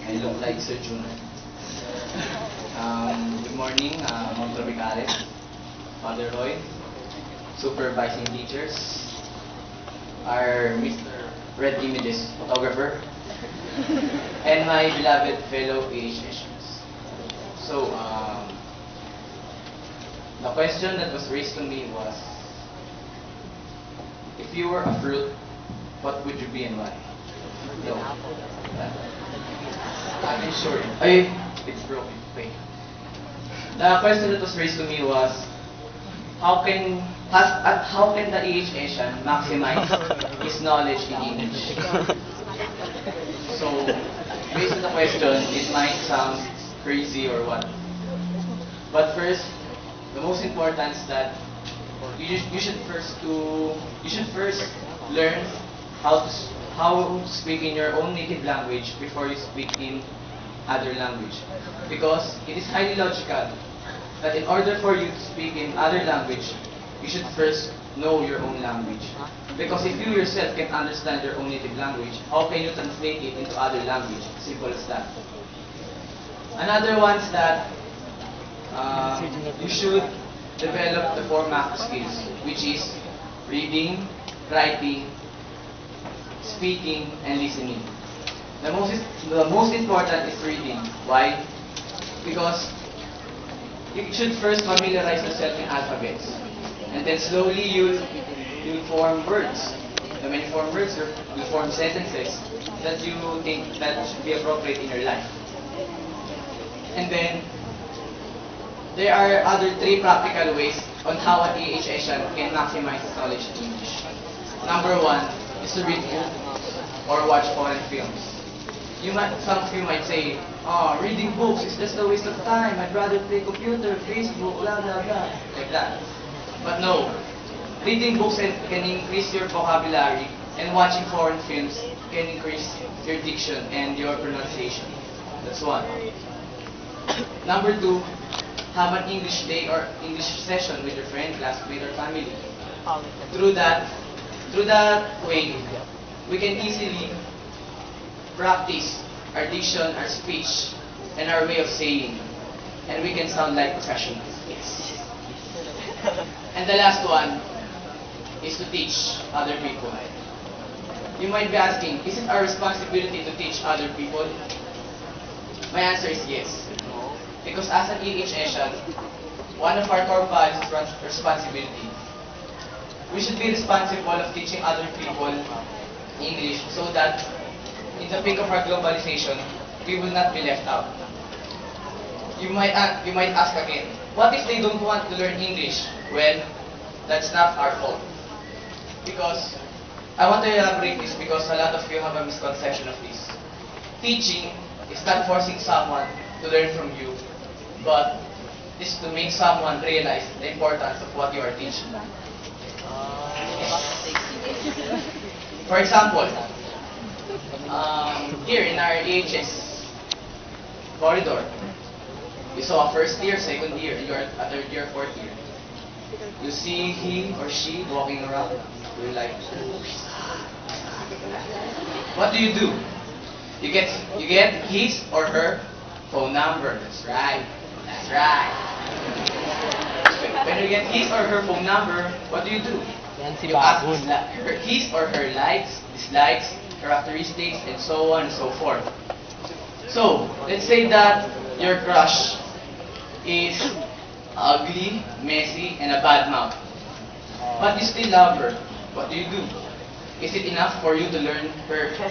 I look like Sir Jun. Good morning, Ma'am Tropicales, Father Roy, supervising teachers, our Mr. Red Images photographer, and my beloved fellow PHSers. So, the question that was raised to me was, if you were a fruit, what would you be and why? No. I'm sure. Ay, it's broken. Wait. The question that was raised to me was, how can the Asian maximize his knowledge in English? So, based on the question, it might sound crazy or what. But first, the most important is that you should first learn how to speak in your own native language before you speak in other language, because it is highly logical that in order for you to speak in other language, you should first know your own language. Because if you yourself can understand your own native language, how can you translate it into other language? Simple as that. Another one is that you should develop the four macro skills, which is reading, writing, speaking, and listening. The most important is reading. Why? Because you should first familiarize yourself in alphabets, and then slowly you'll form words. And when you form words, you'll form sentences that you think that should be appropriate in your life. And then there are other three practical ways on how an EHSian can maximize his knowledge in English. Number one is to read books or watch foreign films. Some of you might say, "Oh, reading books is just a waste of time. I'd rather play computer, Facebook, blah blah blah," like that. But no, reading books can increase your vocabulary, and watching foreign films can increase your diction and your pronunciation. That's one. Number two, have an English day or English session with your friend, classmate, or family. Through that way, we can easily practice our diction, our speech, and our way of saying, and we can sound like professionals. Yes. And the last one is to teach other people. You might be asking, is it our responsibility to teach other people? My answer is yes. Because as an EHSian, one of our core values is responsibility. We should be responsible of teaching other people English so that in the peak of our globalization, we will not be left out. You might ask again, what if they don't want to learn English? Well, that's not our fault. Because I want to elaborate this because a lot of you have a misconception of this. Teaching is not forcing someone to learn from you, but is to make someone realize the importance of what you are teaching. For example, here in our EHS corridor, you saw a first year, second year, and you're a third year, fourth year. You see he or she walking around, you're like, what do? You get his or her phone number. That's right. That's right. When you get his or her phone number, what do? You ask his or her likes, dislikes, characteristics, and so on and so forth. So, let's say that your crush is ugly, messy, and a bad mouth. But you still love her. What do? Is it enough for you to learn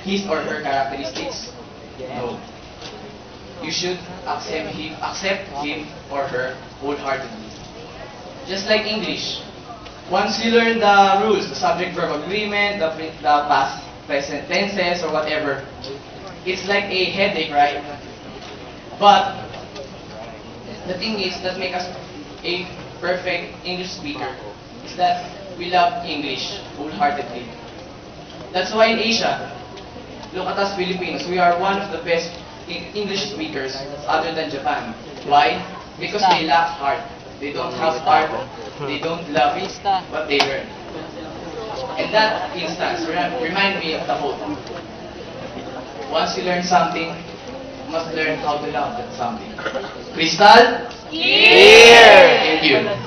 his or her characteristics? No. You should accept him or her wholeheartedly. Just like English. Once you learn the rules, the subject-verb agreement, the past, present tenses, or whatever, it's like a headache, right? But the thing is that makes us a perfect English speaker is that we love English wholeheartedly. That's why in Asia, look at us Filipinos, we are one of the best English speakers other than Japan. Why? Because they lack heart. They don't have heart. They don't love it, but they learn. And that instance remind me of the quote. Once you learn something, must learn how to laugh at something. Crystal? Here! Thank you.